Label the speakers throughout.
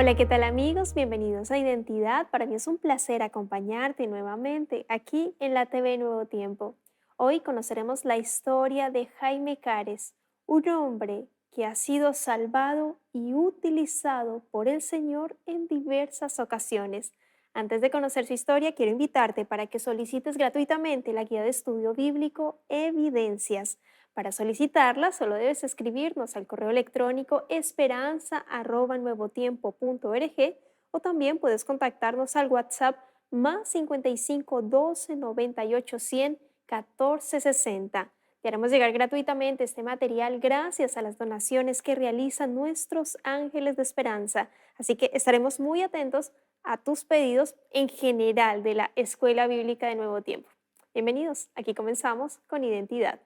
Speaker 1: Hola, ¿qué tal amigos? Bienvenidos a Identidad. Para mí es un placer acompañarte nuevamente aquí en la TV Nuevo Tiempo. Hoy conoceremos la historia de Jaime Cares, un hombre que ha sido salvado y utilizado por el Señor en diversas ocasiones. Antes de conocer su historia, quiero invitarte para que solicites gratuitamente la guía de estudio bíblico Evidencias. Para solicitarla, solo debes escribirnos al correo electrónico esperanza@nuevotiempo.org o también puedes contactarnos al WhatsApp más 55 12 98 100 14 60. Te haremos llegar gratuitamente este material gracias a las donaciones que realizan nuestros ángeles de esperanza. Así que estaremos muy atentos a tus pedidos en general de la Escuela Bíblica de Nuevo Tiempo. Bienvenidos, aquí comenzamos con Identidad.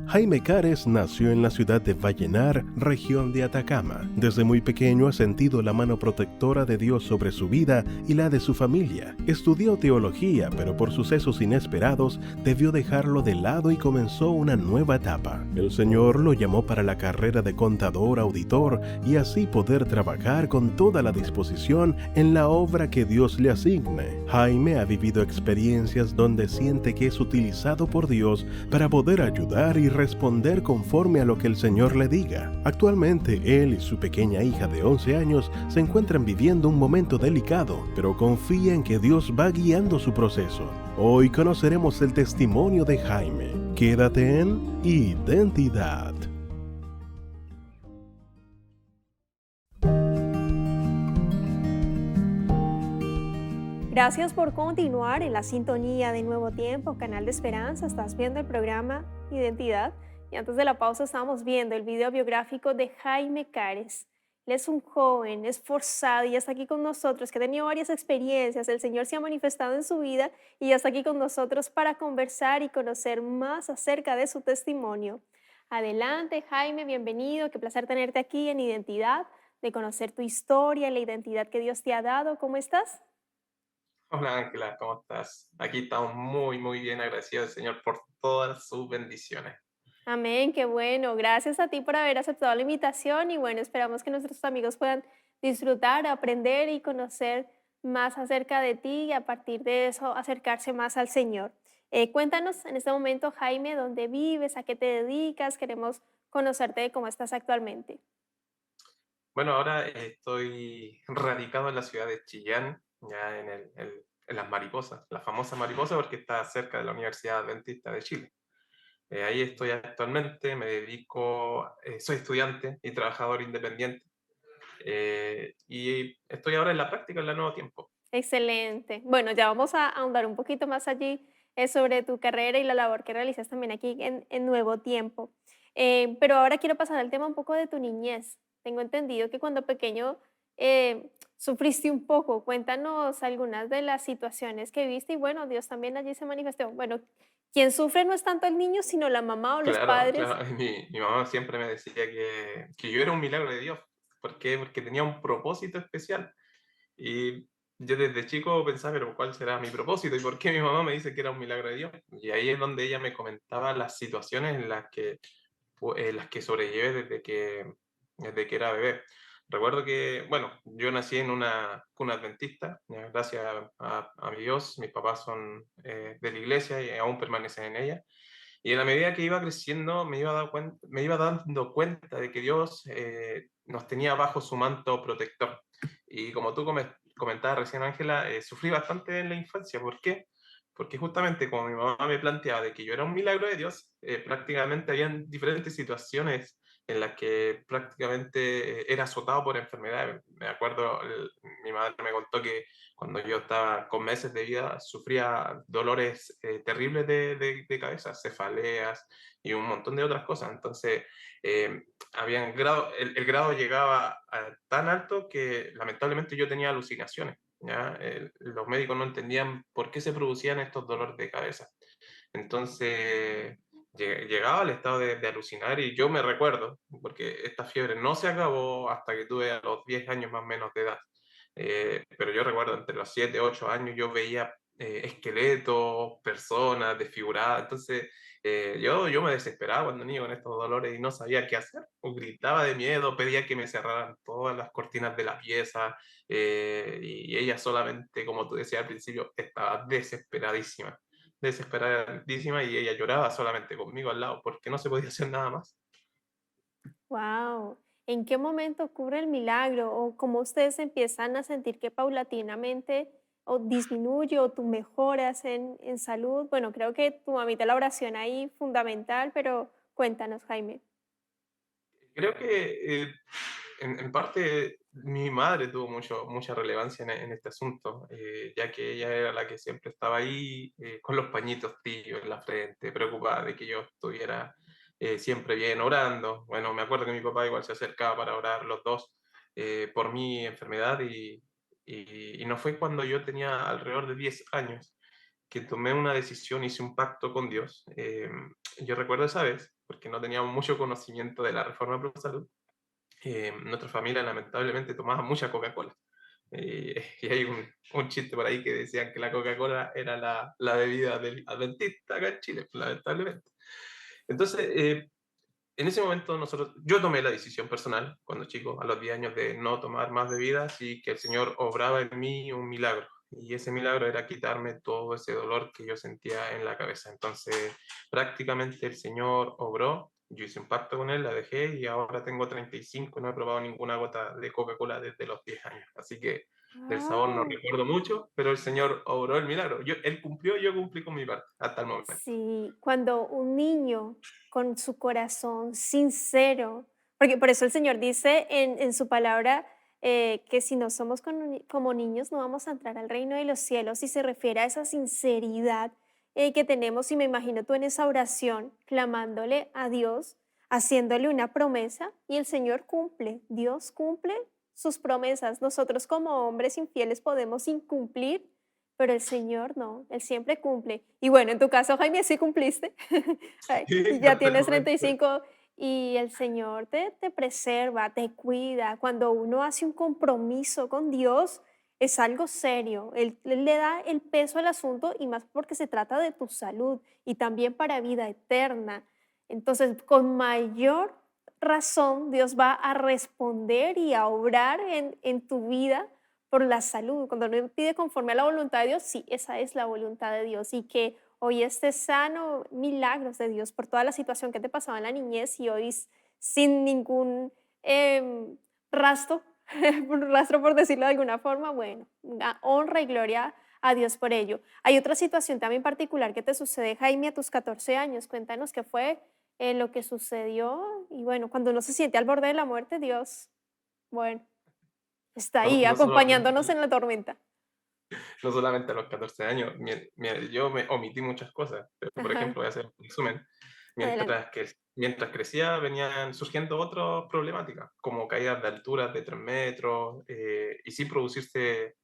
Speaker 2: Jaime Cares nació en la ciudad de Vallenar, región de Atacama. Desde muy pequeño ha sentido la mano protectora de Dios sobre su vida y la de su familia. Estudió teología, pero por sucesos inesperados debió dejarlo de lado y comenzó una nueva etapa. El Señor lo llamó para la carrera de contador auditor y así poder trabajar con toda la disposición en la obra que Dios le asigne. Jaime ha vivido experiencias donde siente que es utilizado por Dios para poder ayudar y responder conforme a lo que el Señor le diga. Actualmente, él y su pequeña hija de 11 años se encuentran viviendo un momento delicado, pero confía en que Dios va guiando su proceso. Hoy conoceremos el testimonio de Jaime. Quédate en Identidad.
Speaker 1: Gracias por continuar en la sintonía de Nuevo Tiempo, Canal de Esperanza. Estás viendo el programa Identidad y antes de la pausa estábamos viendo el video biográfico de Jaime Cares. Él es un joven esforzado y ya está aquí con nosotros, que ha tenido varias experiencias. El Señor se ha manifestado en su vida y ya está aquí con nosotros para conversar y conocer más acerca de su testimonio. Adelante, Jaime, bienvenido. Qué placer tenerte aquí en Identidad, de conocer tu historia, la identidad que Dios te ha dado. ¿Cómo estás?
Speaker 3: Hola Ángela, ¿cómo estás? Aquí estamos muy bien agradecidos al Señor por todas sus bendiciones.
Speaker 1: Amén, qué bueno. Gracias a ti por haber aceptado la invitación y bueno, esperamos que nuestros amigos puedan disfrutar, aprender y conocer más acerca de ti y a partir de eso acercarse más al Señor. Cuéntanos en este momento, Jaime, dónde vives, a qué te dedicas, queremos conocerte de cómo estás actualmente.
Speaker 3: Bueno, ahora estoy radicado en la ciudad de Chillán, ya en las Mariposas, la famosa Mariposa porque está cerca de la Universidad Adventista de Chile. Ahí estoy actualmente, me dedico, soy estudiante y trabajador independiente y estoy ahora en la práctica en la Nuevo Tiempo.
Speaker 1: Excelente. Bueno, ya vamos a ahondar un poquito más allí sobre tu carrera y la labor que realizas también aquí en Nuevo Tiempo. Pero ahora quiero pasar al tema un poco de tu niñez. Tengo entendido que cuando pequeño sufriste un poco. Cuéntanos algunas de las situaciones que viste y bueno, Dios también allí se manifestó. Bueno, quien sufre no es tanto el niño, sino la mamá o los
Speaker 3: Claro,
Speaker 1: padres.
Speaker 3: claro. Mi mamá siempre me decía que yo era un milagro de Dios. ¿Por qué? Porque tenía un propósito especial. Y yo desde chico pensaba, pero ¿cuál será mi propósito? ¿Y por qué mi mamá me dice que era un milagro de Dios? Y ahí es donde ella me comentaba las situaciones en las que sobrellevé desde que era bebé. Recuerdo que, bueno, yo nací en una cuna adventista, ya, gracias a mi Dios, mis papás son de la iglesia y aún permanecen en ella. Y en la medida que iba creciendo, me iba dando cuenta de que Dios nos tenía bajo su manto protector. Y como tú comentabas recién, Ángela, sufrí bastante en la infancia. ¿Por qué? Porque justamente como mi mamá me planteaba de que yo era un milagro de Dios, prácticamente habían diferentes situaciones en las que prácticamente era azotado por enfermedades. Me acuerdo, mi madre me contó que cuando yo estaba con meses de vida, sufría dolores terribles de cabeza, cefaleas y un montón de otras cosas. Entonces, el grado llegaba tan alto que lamentablemente yo tenía alucinaciones. ¿Ya? Los médicos no entendían por qué se producían estos dolores de cabeza. Entonces, llegaba al estado de alucinar y yo me recuerdo, porque esta fiebre no se acabó hasta que tuve a los 10 años más o menos de edad. Pero yo recuerdo entre los 7 8 años yo veía esqueletos, personas desfiguradas. Entonces, yo me desesperaba cuando niño con estos dolores y no sabía qué hacer. O gritaba de miedo, pedía que me cerraran todas las cortinas de la pieza, y ella solamente, como tú decías al principio, estaba desesperadísima, y ella lloraba solamente conmigo al lado porque no se podía hacer nada más.
Speaker 1: Wow. ¿En qué momento ocurre el milagro? ¿O cómo ustedes empiezan a sentir que paulatinamente o disminuye o tú mejoras en salud? Bueno, creo que tu mamita la oración ahí fundamental, pero cuéntanos, Jaime.
Speaker 3: Creo que en parte mi madre tuvo mucha relevancia en este asunto, ya que ella era la que siempre estaba ahí, con los pañitos tibios en la frente, preocupada de que yo estuviera siempre bien orando. Bueno, me acuerdo que mi papá igual se acercaba para orar los dos, por mi enfermedad, y no fue cuando yo tenía alrededor de 10 años que tomé una decisión, hice un pacto con Dios. Yo recuerdo esa vez, porque no teníamos mucho conocimiento de la reforma pro salud. Nuestra familia lamentablemente tomaba mucha Coca-Cola. Y hay un chiste por ahí que decían que la Coca-Cola era la bebida del adventista acá en Chile, lamentablemente. Entonces, en ese momento yo tomé la decisión personal, cuando chico, a los 10 años, de no tomar más bebidas, y que el Señor obraba en mí un milagro. Y ese milagro era quitarme todo ese dolor que yo sentía en la cabeza. Entonces, prácticamente el Señor obró, yo hice un pacto con Él, la dejé, y ahora tengo 35, no he probado ninguna gota de Coca-Cola desde los 10 años. Así que del sabor no
Speaker 1: Wow.
Speaker 3: recuerdo mucho, pero el Señor obró el milagro. Él cumplió, yo cumplí con mi parte hasta el momento.
Speaker 1: Sí, cuando un niño con su corazón sincero, porque por eso el Señor dice en su palabra que si no somos como niños no vamos a entrar al reino de los cielos y se refiere a esa sinceridad que tenemos y me imagino tú en esa oración clamándole a Dios, haciéndole una promesa y el Señor cumple, Dios cumple sus promesas. Nosotros como hombres infieles podemos incumplir pero el Señor no, Él siempre cumple. Y bueno, en tu caso, Jaime, sí cumpliste. Ay,
Speaker 3: Sí,
Speaker 1: ya
Speaker 3: hasta el
Speaker 1: tienes treinta y
Speaker 3: momento.
Speaker 1: cinco y el Señor te preserva, te cuida. Cuando uno hace un compromiso con Dios, es algo serio. Él le da el peso al asunto y más porque se trata de tu salud y también para vida eterna. Entonces, con mayor razón, Dios va a responder y a obrar en tu vida por la salud. Cuando uno pide conforme a la voluntad de Dios, sí, esa es la voluntad de Dios. Y que hoy estés sano, milagros de Dios por toda la situación que te pasaba en la niñez y hoy sin ningún rastro, rastro por decirlo de alguna forma, bueno, una honra y gloria a Dios por ello. Hay otra situación también particular que te sucede, Jaime, a tus 14 años. Cuéntanos qué fue lo que sucedió. Y bueno, cuando uno se siente al borde de la muerte, Dios, bueno, está
Speaker 3: No,
Speaker 1: ahí
Speaker 3: no solamente
Speaker 1: acompañándonos en la tormenta.
Speaker 3: no solamente a los 14 años, yo me omití muchas cosas, pero por
Speaker 1: Ajá,
Speaker 3: ejemplo, voy a hacer un resumen.
Speaker 1: adelante.
Speaker 3: Mientras crecía, venían surgiendo otras problemáticas, como caídas de alturas de 3 metros, y sin producirse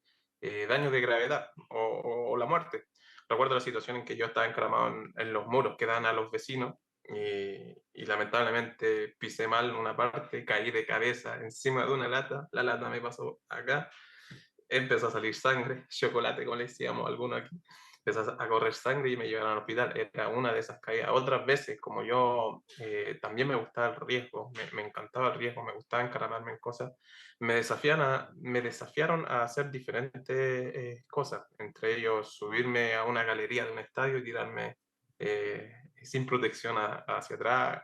Speaker 3: daños de gravedad o la muerte. Recuerdo la situación en que yo estaba encaramado en los muros que dan a los vecinos, y lamentablemente pisé mal una parte, caí de cabeza encima de una lata, la lata me pasó acá, empezó a salir sangre, chocolate, como le decíamos algunos aquí. Empezó a correr sangre y me llevaron al hospital. Era una de esas caídas. Otras veces, como yo también me gustaba el riesgo, me encantaba el riesgo, me gustaba encaramarme en cosas, me desafiaron a hacer diferentes cosas. Entre ellos, subirme a una galería de un estadio y tirarme sin protección hacia atrás,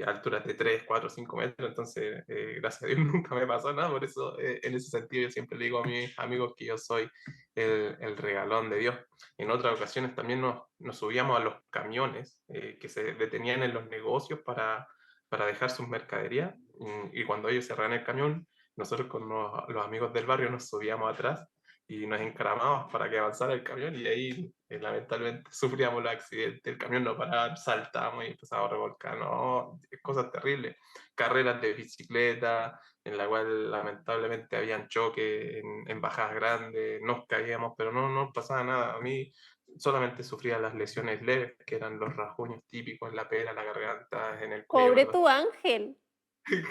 Speaker 3: alturas de 3 4 5 metros, entonces gracias a Dios nunca me pasó nada, por eso en ese sentido yo siempre le digo a mis amigos que yo soy el regalón de Dios. En otras ocasiones también nos subíamos a los camiones que se detenían en los negocios para dejar sus mercaderías, y cuando ellos cerraban el camión, nosotros con los amigos del barrio nos subíamos atrás y nos encaramábamos para que avanzara el camión, y ahí lamentablemente sufríamos los accidentes, el camión no paraba, saltábamos y empezábamos a revolcar, no, cosas terribles, carreras de bicicleta en la cual lamentablemente habían choques en bajadas grandes, nos caíamos, pero no pasaba nada, a mí solamente sufría las lesiones leves, que eran los rasguños típicos en la pera, en la garganta, en el cuello,
Speaker 1: Pobre
Speaker 3: cuando...
Speaker 1: tu ángel.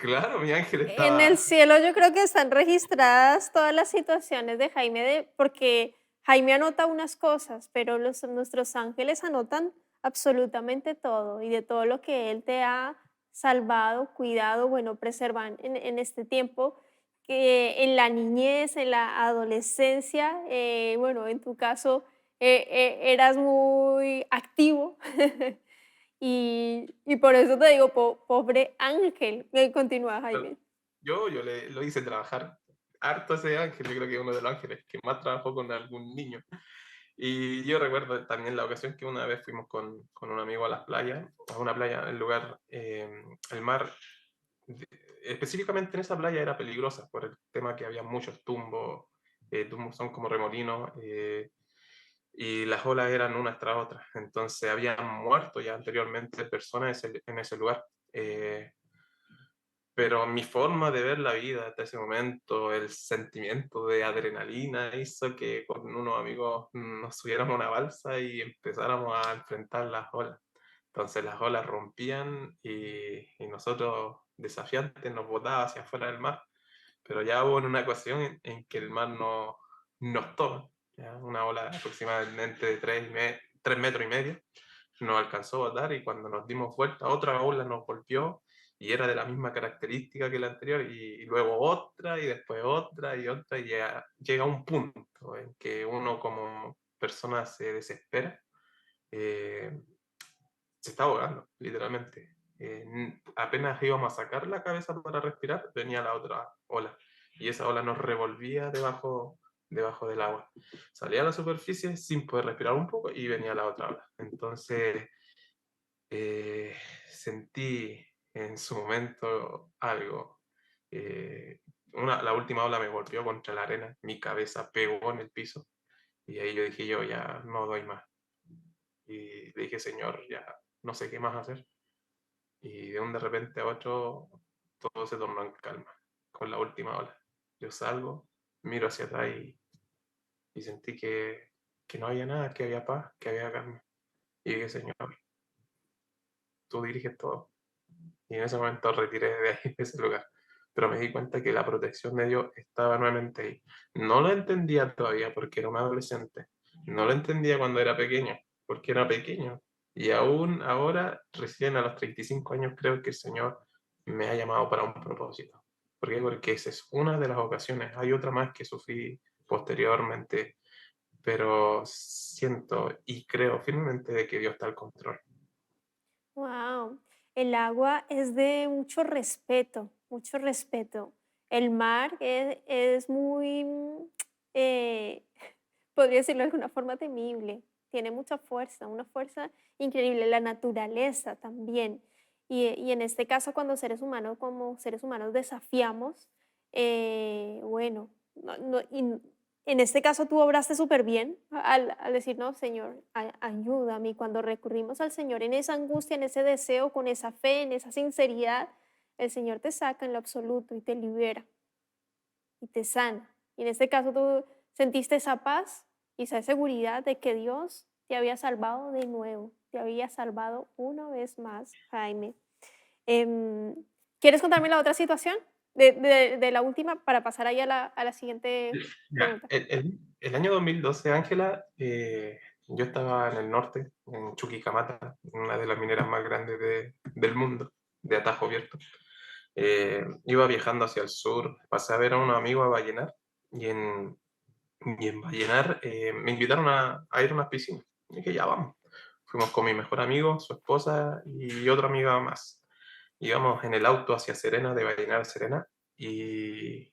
Speaker 3: Claro, mi ángel
Speaker 1: En el
Speaker 3: estaba...
Speaker 1: cielo yo creo que están registradas todas las situaciones de Jaime, porque Jaime anota unas cosas, pero nuestros ángeles anotan absolutamente todo y de todo lo que Él te ha salvado, cuidado, bueno, preservan en este tiempo, que en la niñez, en la adolescencia, bueno, en tu caso eras muy activo y por eso te digo, pobre ángel. Continúa,
Speaker 3: Pero
Speaker 1: Jaime.
Speaker 3: lo hice trabajar harto ese ángel, yo creo que es uno de los ángeles que más trabajó con algún niño. Y yo recuerdo también la ocasión que una vez fuimos con un amigo a las playas, a una playa, el lugar, el mar, de- específicamente en esa playa era peligrosa por el tema que había muchos tumbos, tumbos son como remolinos, y las olas eran unas tras otras. Entonces habían muerto ya anteriormente personas en ese lugar. Eh, pero mi forma de ver la vida hasta ese momento, el sentimiento de adrenalina hizo que con unos amigos nos subiéramos a una balsa y empezáramos a enfrentar las olas. Entonces las olas rompían y nosotros desafiantes nos botaba hacia afuera del mar, pero ya hubo una ocasión en que el mar nos toma, ¿ya? Una ola aproximadamente de 3,5 metros nos alcanzó a botar y cuando nos dimos vuelta otra ola nos golpeó y era de la misma característica que la anterior y luego otra y después otra y otra y llega un punto en que uno como persona se desespera, eh, se está ahogando literalmente. Apenas íbamos a sacar la cabeza para respirar, venía la otra ola y esa ola nos revolvía debajo del agua. Salía a la superficie sin poder respirar un poco y venía la otra ola. Entonces eh, sentí en su momento algo. La última ola me golpeó contra la arena, mi cabeza pegó en el piso y ahí yo dije yo ya no doy más. Y le dije, Señor, ya no sé qué más hacer. Y de un de repente a otro todo se tornó en calma con la última ola. Yo salgo, miro hacia atrás y sentí que no había nada, que había paz, que había calma. Y dije, Señor, tú diriges todo. Y en ese momento retiré de ahí, de ese lugar. Pero me di cuenta que la protección de Dios estaba nuevamente ahí. No lo entendía todavía porque era un adolescente. No lo entendía cuando era pequeño, porque era pequeño. Y aún ahora, recién a los 35 años, creo que el Señor me ha llamado para un propósito. ¿Por qué? Porque esa es una de las ocasiones. Hay otra más que sufrí posteriormente, pero siento y creo firmemente de que Dios está al control.
Speaker 1: Wow, el agua es de mucho respeto, mucho respeto. El mar es muy, eh, podría decirlo de alguna forma, temible. Tiene mucha fuerza, una fuerza increíble. La naturaleza también. Y en este caso, cuando seres humanos, como seres humanos, desafiamos, bueno, en este caso tú obraste súper bien al decir, no, Señor, ayúdame. Y cuando recurrimos al Señor en esa angustia, en ese deseo, con esa fe, en esa sinceridad, el Señor te saca en lo absoluto y te libera y te sana. Y en este caso tú sentiste esa paz y esa seguridad de que Dios te había salvado de nuevo, te había salvado una vez más, Jaime. Em, ¿Quieres contarme la otra situación de la última para pasar ahí a la siguiente
Speaker 3: Ya,
Speaker 1: pregunta?
Speaker 3: el año 2012, Ángela, yo estaba en el norte, en Chuquicamata, una de las mineras más grandes del mundo, de Atajo Abierto. Iba viajando hacia el sur, pasé a ver a unos amigos a Vallenar y en Vallenar me invitaron a ir a unas piscinas. Y dije, ya vamos. Fuimos con mi mejor amigo, su esposa y otra amiga más. Íbamos en el auto hacia Serena, de Vallenar a Serena, y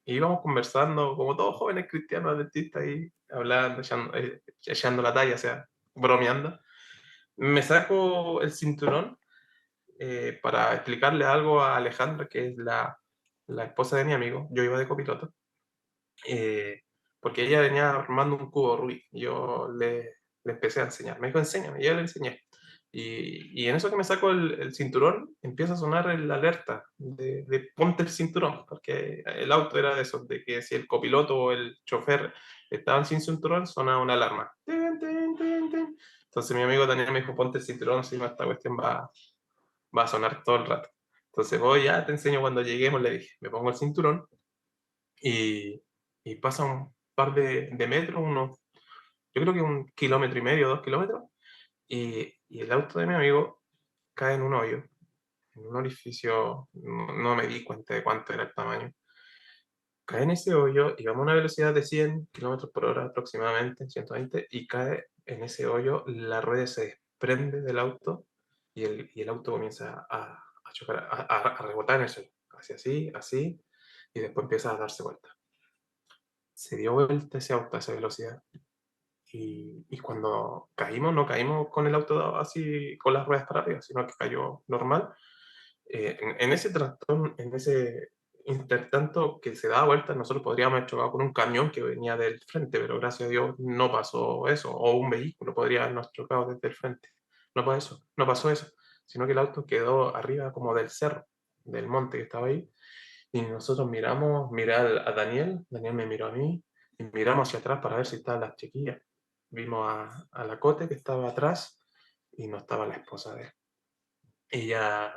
Speaker 3: íbamos conversando, como todos jóvenes cristianos adventistas, ahí hablando, echando la talla, o sea, bromeando. Me saco el cinturón para explicarle algo a Alejandra, que es la esposa de mi amigo. Yo iba de copiloto, eh, porque ella venía armando un cubo Rubik. Yo le empecé a enseñar. Me dijo, enséñame, y yo le enseñé. Y en eso que me saco el cinturón, empieza a sonar la alerta de ponte el cinturón, porque el auto era de esos, de que si el copiloto o el chofer estaban sin cinturón, sonaba una alarma. Tin, tin, tin, tin. Entonces mi amigo Daniel me dijo, ponte el cinturón, si no esta cuestión va a sonar todo el rato. Entonces voy, ya te enseño cuando lleguemos, le dije, me pongo el cinturón y, y pasa par de metros, yo creo que 1,5 kilómetros, 2 kilómetros, y el auto de mi amigo cae en un hoyo, en un orificio, no me di cuenta de cuánto era el tamaño. Cae en ese hoyo, íbamos a una velocidad de 100 kilómetros por hora aproximadamente, 120, y cae en ese hoyo, la rueda se desprende del auto y el auto comienza a chocar, a rebotar en el suelo, así, así, así, y después empieza a darse vuelta. Se dio vuelta ese auto a esa velocidad y cuando caímos, no caímos con el auto así con las ruedas para arriba, sino que cayó normal. En ese trastorno, en ese intertanto que se daba vuelta, nosotros podríamos haber chocado con un camión que venía del frente, pero gracias a Dios no pasó eso, o un vehículo podría habernos chocado desde el frente. No pasó eso, sino que el auto quedó arriba como del cerro, del monte que estaba ahí, y nosotros miré a Daniel, Daniel me miró a mí, y miramos hacia atrás para ver si estaban las chiquillas. Vimos a la Cote que estaba atrás y no estaba la esposa de él. Ella,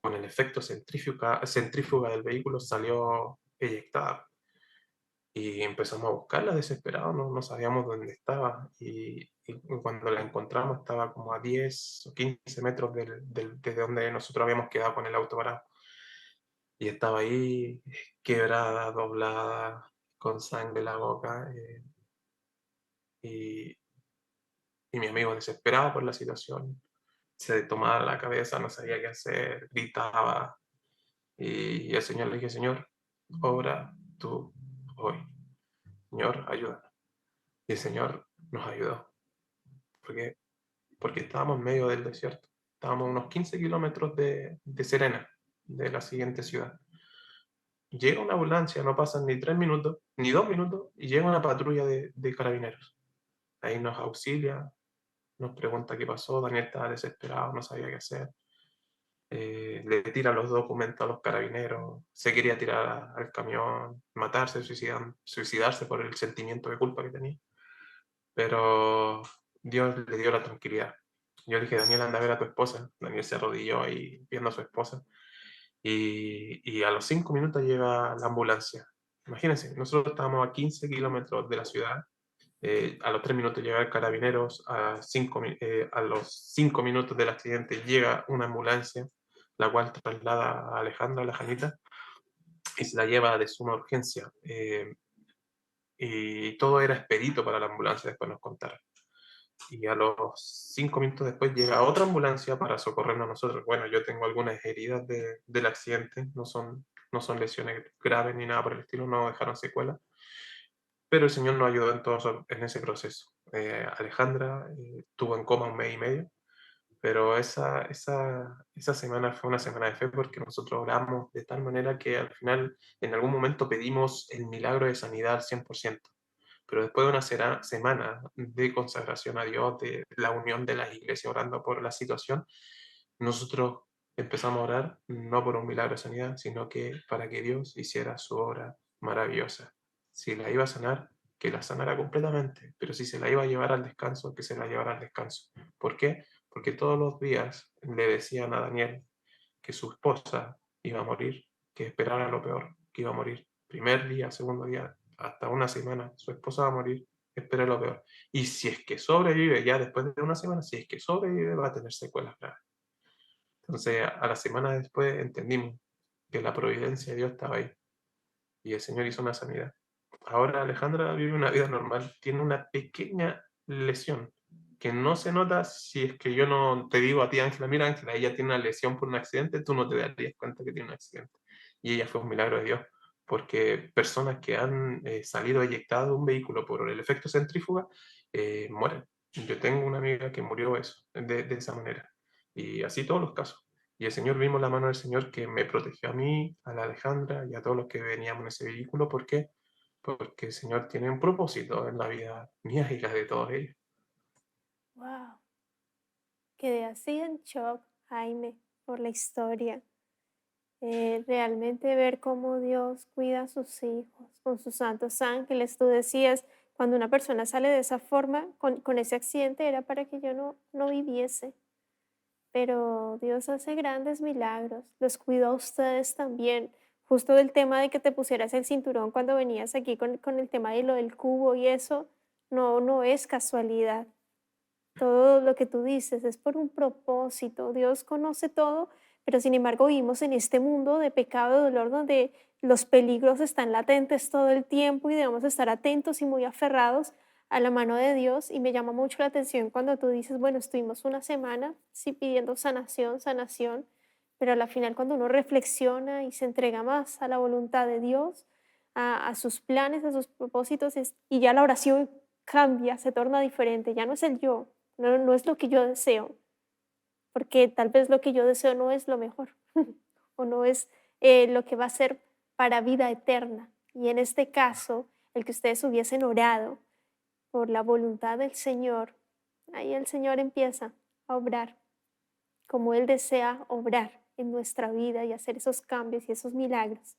Speaker 3: con el efecto centrífuga del vehículo, salió eyectada. Y empezamos a buscarla desesperados, no sabíamos dónde estaba. Y cuando la encontramos estaba como a 10 o 15 metros de donde nosotros habíamos quedado con el auto parado. Y estaba ahí quebrada, doblada, con sangre en la boca. Y, y mi amigo desesperado por la situación, se tomaba la cabeza, no sabía qué hacer, gritaba. Y el Señor le dije, Señor, obra tú hoy. Señor, ayúdanos. Y el Señor nos ayudó. ¿Por qué? Porque estábamos en medio del desierto. Estábamos a unos 15 kilómetros de Serena, de la siguiente ciudad. Llega una ambulancia, no pasan ni 3 minutos, ni 2 minutos, y llega una patrulla de carabineros. Ahí nos auxilia, nos pregunta qué pasó. Daniel estaba desesperado, no sabía qué hacer. Le tira los documentos a los carabineros, se quería tirar al camión, matarse, suicidarse por el sentimiento de culpa que tenía. Pero Dios le dio la tranquilidad. Yo le dije, Daniel, anda a ver a tu esposa. Daniel se arrodilló ahí viendo a su esposa. Y a los 5 minutos llega la ambulancia. Imagínense, nosotros estábamos a 15 kilómetros de la ciudad. A los 3 minutos llega el carabineros. A los 5 minutos del accidente llega una ambulancia, la cual traslada a Alejandra, la Janita, y se la lleva de suma urgencia. Y todo era expedito para la ambulancia, después nos contaron. Y a los 5 minutos después llega otra ambulancia para socorrernos a nosotros. Bueno, yo tengo algunas heridas del accidente, no son lesiones graves ni nada por el estilo, no dejaron secuelas, pero el Señor nos ayudó en ese proceso. Alejandra estuvo en coma 1 mes y medio, pero esa semana fue una semana de fe porque nosotros oramos de tal manera que al final, en algún momento pedimos el milagro de sanidad al 100%. Pero después de una semana de consagración a Dios, de la unión de las iglesias orando por la situación, nosotros empezamos a orar no por un milagro de sanidad, sino que para que Dios hiciera su obra maravillosa. Si la iba a sanar, que la sanara completamente, pero si se la iba a llevar al descanso, que se la llevara al descanso. ¿Por qué? Porque todos los días le decían a Daniel que su esposa iba a morir, que esperara lo peor, que iba a morir. Primer día, segundo día, hasta una semana, su esposa va a morir, espera lo peor. Y si es que sobrevive, ya después de una semana, si es que sobrevive, va a tener secuelas graves. Entonces, a la semana después entendimos que la providencia de Dios estaba ahí y el Señor hizo una sanidad. Ahora Alejandra vive una vida normal, tiene una pequeña lesión que no se nota si es que yo no te digo a ti, Ángela, mira, Ángela, ella tiene una lesión por un accidente, tú no te darías cuenta que tiene un accidente. Y ella fue un milagro de Dios, porque personas que han salido eyectadas de un vehículo por el efecto centrífuga mueren. Yo tengo una amiga que murió eso, de esa manera. Y así todos los casos. Y el Señor, vimos la mano del Señor que me protegió a mí, a la Alejandra y a todos los que veníamos en ese vehículo. ¿Por qué? Porque el Señor tiene un propósito en la vida mía y la de todos ellos.
Speaker 1: Wow, quedé así en shock, Jaime, por la historia. Realmente ver cómo Dios cuida a sus hijos con sus santos ángeles. Tú decías, cuando una persona sale de esa forma, con ese accidente, era para que yo no viviese. Pero Dios hace grandes milagros. Los cuidó a ustedes también. justo del tema de que te pusieras el cinturón cuando venías aquí con el tema de lo del cubo y eso, no es casualidad. Todo lo que tú dices es por un propósito. Dios conoce todo, pero sin embargo vivimos en este mundo de pecado, de dolor, donde los peligros están latentes todo el tiempo y debemos estar atentos y muy aferrados a la mano de Dios. Y me llama mucho la atención cuando tú dices, bueno, estuvimos una semana sí pidiendo sanación, sanación, pero a la final cuando uno reflexiona y se entrega más a la voluntad de Dios, a sus planes, a sus propósitos, y ya la oración cambia, se torna diferente, ya no es el yo, no es lo que yo deseo, porque tal vez lo que yo deseo no es lo mejor o no es lo que va a ser para vida eterna. Y en este caso, el que ustedes hubiesen orado por la voluntad del Señor, ahí el Señor empieza a obrar como Él desea obrar en nuestra vida y hacer esos cambios y esos milagros.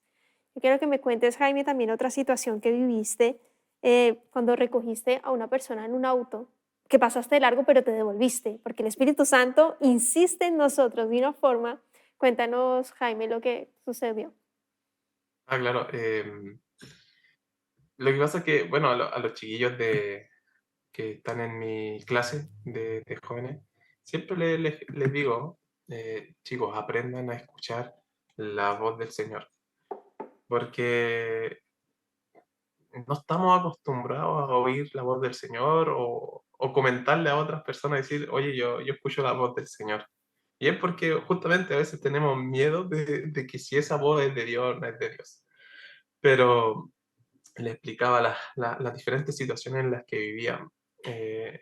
Speaker 1: Yo quiero que me cuentes, Jaime, también otra situación que viviste cuando recogiste a una persona en un auto, que pasaste de largo pero te devolviste, porque el Espíritu Santo insiste en nosotros de una forma. Cuéntanos, Jaime, lo que sucedió.
Speaker 3: Ah, claro. Lo que pasa es que, bueno, a los chiquillos que están en mi clase de jóvenes, siempre les digo, chicos, aprendan a escuchar la voz del Señor, porque no estamos acostumbrados a oír la voz del Señor o comentarle a otras personas, decir, oye, yo escucho la voz del Señor. Y es porque justamente a veces tenemos miedo de que si esa voz es de Dios, no es de Dios. Pero le explicaba las diferentes situaciones en las que vivían,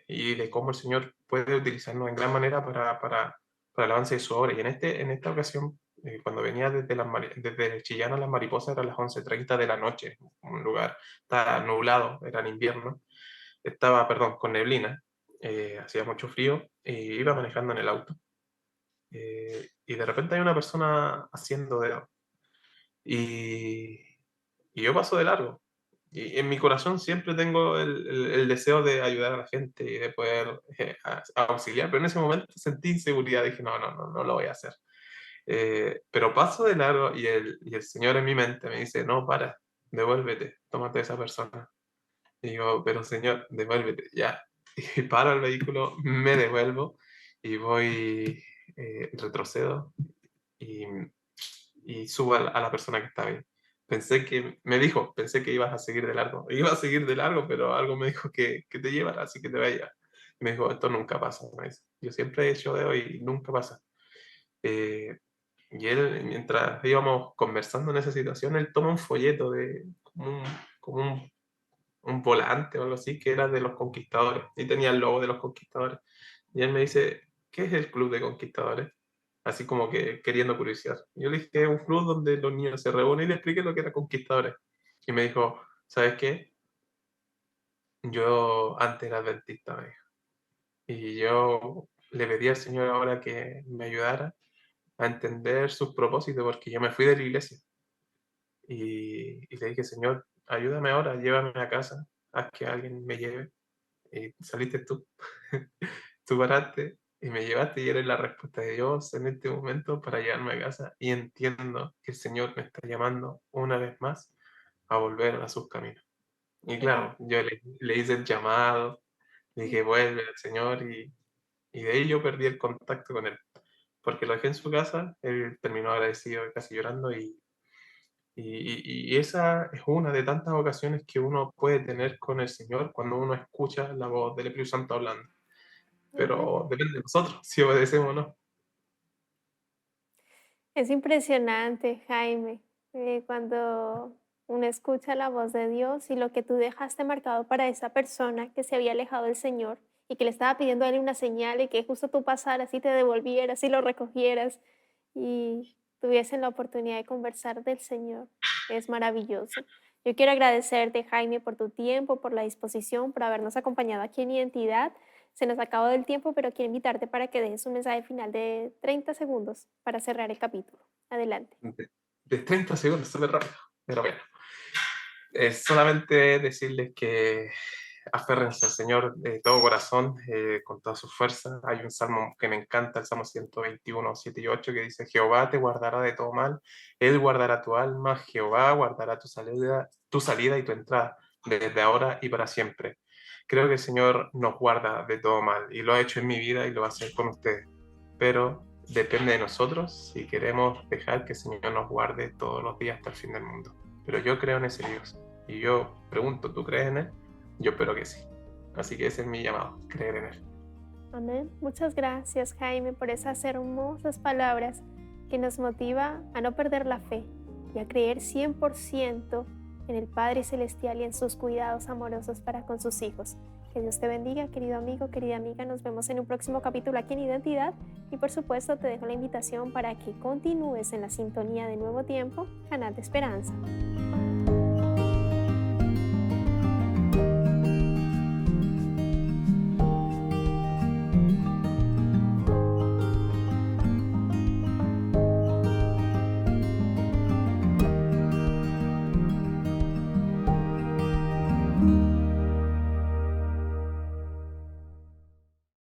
Speaker 3: y de cómo el Señor puede utilizarnos en gran manera para el avance de su obra. Y en esta ocasión, cuando venía desde Chillán a Las Mariposas, eran las 11:30 de la noche, un lugar, estaba nublado, era en invierno, estaba, perdón, con neblina, hacía mucho frío, y iba manejando en el auto. Y de repente hay una persona haciendo dedo. Y, y yo paso de largo. Y en mi corazón siempre tengo el deseo de ayudar a la gente y de poder auxiliar, pero en ese momento sentí inseguridad, dije, no lo voy a hacer. Pero paso de largo y el Señor en mi mente me dice, no, para, devuélvete, tómate a esa persona. Y digo, pero Señor, devuélvete, ya. Y paro el vehículo, me devuelvo y voy, retrocedo y subo a la persona que estaba ahí. Pensé que ibas a seguir de largo. Iba a seguir de largo, pero algo me dijo que te llevara, así que te vaya. Y me dijo, esto nunca pasa, me dice. Yo siempre he hecho dedo y nunca pasa. Eh, y él, mientras íbamos conversando en esa situación, él toma un folleto como un volante o algo así, que era de los conquistadores, y tenía el logo de los conquistadores. Y él me dice, ¿qué es el club de conquistadores? Así como que queriendo curiosidad. Yo le dije que es un club donde los niños se reúnen y le expliqué lo que era conquistadores. Y me dijo, ¿sabes qué? Yo antes era adventista, me dijo. Y yo le pedí al Señor ahora que me ayudara a entender sus propósitos, porque yo me fui de la iglesia. Y le dije, Señor, ayúdame ahora, llévame a casa, haz que alguien me lleve. Y saliste tú. Tú paraste y me llevaste y eres la respuesta de Dios en este momento para llevarme a casa. Y entiendo que el Señor me está llamando una vez más a volver a sus caminos. Y
Speaker 1: Wow.
Speaker 3: claro, yo le hice el llamado, le dije, vuelve al Señor y de ahí yo perdí el contacto con él. Porque lo dejé en su casa, él terminó agradecido, casi llorando y esa es una de tantas ocasiones que uno puede tener con el Señor cuando uno escucha la voz del Espíritu Santo hablando. Pero depende de nosotros si obedecemos o no.
Speaker 1: Es impresionante, Jaime, cuando uno escucha la voz de Dios y lo que tú dejaste marcado para esa persona que se había alejado del Señor y que le estaba pidiendo a él una señal y que justo tú pasaras y te devolvieras y lo recogieras y tuviesen la oportunidad de conversar del Señor. Es maravilloso. Yo quiero agradecerte, Jaime, por tu tiempo, por la disposición, por habernos acompañado aquí en Identidad. Se nos acabó el tiempo, pero quiero invitarte para que dejes un mensaje final de 30 segundos para cerrar el capítulo. Adelante.
Speaker 3: De 30 segundos, súper rápido. Pero bueno, es solamente decirles que aférrense al Señor de todo corazón, con toda su fuerza. Hay un salmo que me encanta, el Salmo 121, 7 y 8, que dice: Jehová te guardará de todo mal, Él guardará tu alma, Jehová guardará tu salida y tu entrada, desde ahora y para siempre. Creo que el Señor nos guarda de todo mal, y lo ha hecho en mi vida y lo va a hacer con ustedes. Pero depende de nosotros si queremos dejar que el Señor nos guarde todos los días hasta el fin del mundo. Pero yo creo en ese Dios. Y yo pregunto, ¿tú crees en Él? Yo espero que sí. Así que ese es mi llamado, creer en Él.
Speaker 1: Amén. Muchas gracias, Jaime, por esas hermosas palabras que nos motiva a no perder la fe y a creer 100% en el Padre Celestial y en sus cuidados amorosos para con sus hijos. Que Dios te bendiga, querido amigo, querida amiga. Nos vemos en un próximo capítulo aquí en Identidad. Y por supuesto te dejo la invitación para que continúes en la sintonía de Nuevo Tiempo, Canal de Esperanza.